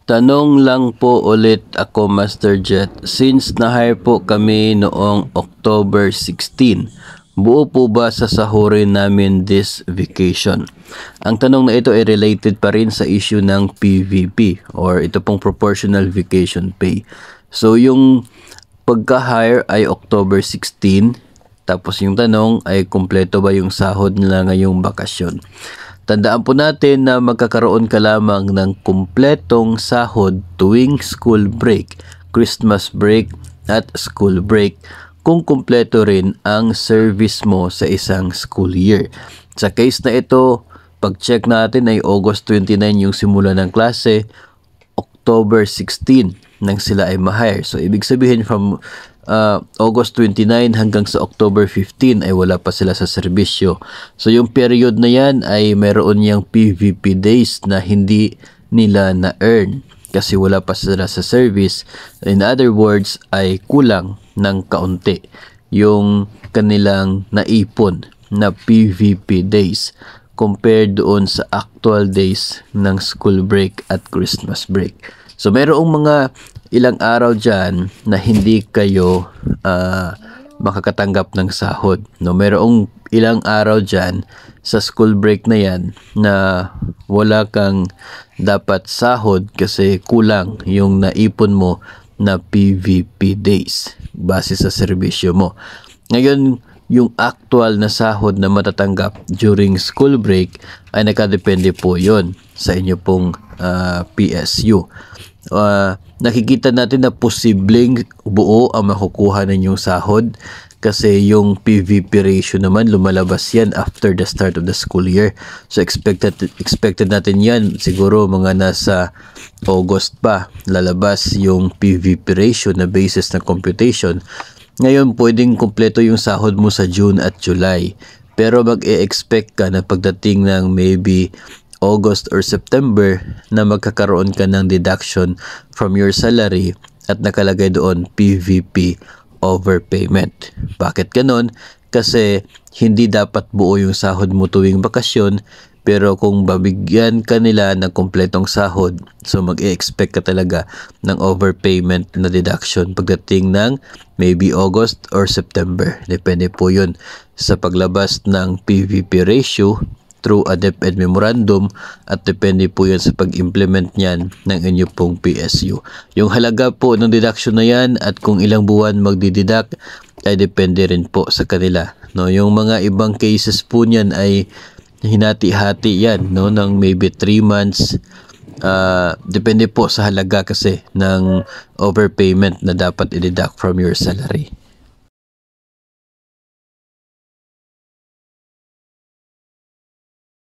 Tanong lang po ulit ako, Master Jet. Since na-hire po kami noong October 16, buo po ba sasahurin namin this vacation? Ang tanong na ito ay related pa rin sa issue ng PVP or ito pong Proportional Vacation Pay. So yung pagka-hire ay October 16, tapos yung tanong ay kumpleto ba yung sahod nila ngayong bakasyon? Tandaan po natin na magkakaroon ka lamang ng kumpletong sahod tuwing school break, Christmas break at school break kung kumpleto rin ang service mo sa isang school year. Sa case na ito, pag-check natin ay August 29 yung simula ng klase, October 16 nang sila ay ma-hire. So ibig sabihin from August 29 hanggang sa October 15 ay wala pa sila sa serbisyo. So yung period na yan ay meron yung PVP days na hindi nila na-earn kasi wala pa sila sa service. In other words ay kulang ng kaunti yung kanilang naipon na PVP days compared doon sa actual days ng school break at Christmas break. So mayroong mga ilang araw dyan na hindi kayo makakatanggap ng sahod. No, mayroong ilang araw dyan sa school break na yan na wala kang dapat sahod kasi kulang yung naipon mo na PVP days base sa serbisyo mo. Ngayon, yung actual na sahod na matatanggap during school break ay nakadepende po yon sa inyo pong PSU. Nakikita natin na posibleng buo ang makukuha ninyong sahod kasi yung PVP ratio naman lumalabas yan after the start of the school year. So expected natin yan siguro mga nasa August pa lalabas yung PVP ratio na basis ng computation. Ngayon pwedeng kumpleto yung sahod mo sa June at July, pero mag-e-expect ka na pagdating ng maybe August or September na magkakaroon ka ng deduction from your salary at nakalagay doon PVP overpayment. Bakit ganon? Kasi hindi dapat buo yung sahod mo tuwing bakasyon, pero kung babigyan ka nila ng kumpletong sahod, so mag-e-expect ka talaga ng overpayment na deduction pagdating ng maybe August or September. Depende po yun sa paglabas ng PVP ratio through a DepEd memorandum at depende po yan sa pag-implement niyan ng inyo pong PSU. Yung halaga po ng deduction na yan at kung ilang buwan magdideduct ay depende rin po sa kanila. No, yung mga ibang cases po niyan ay hinati-hati yan, no, ng maybe 3 months. Depende po sa halaga kasi ng overpayment na dapat i-deduct from your salary.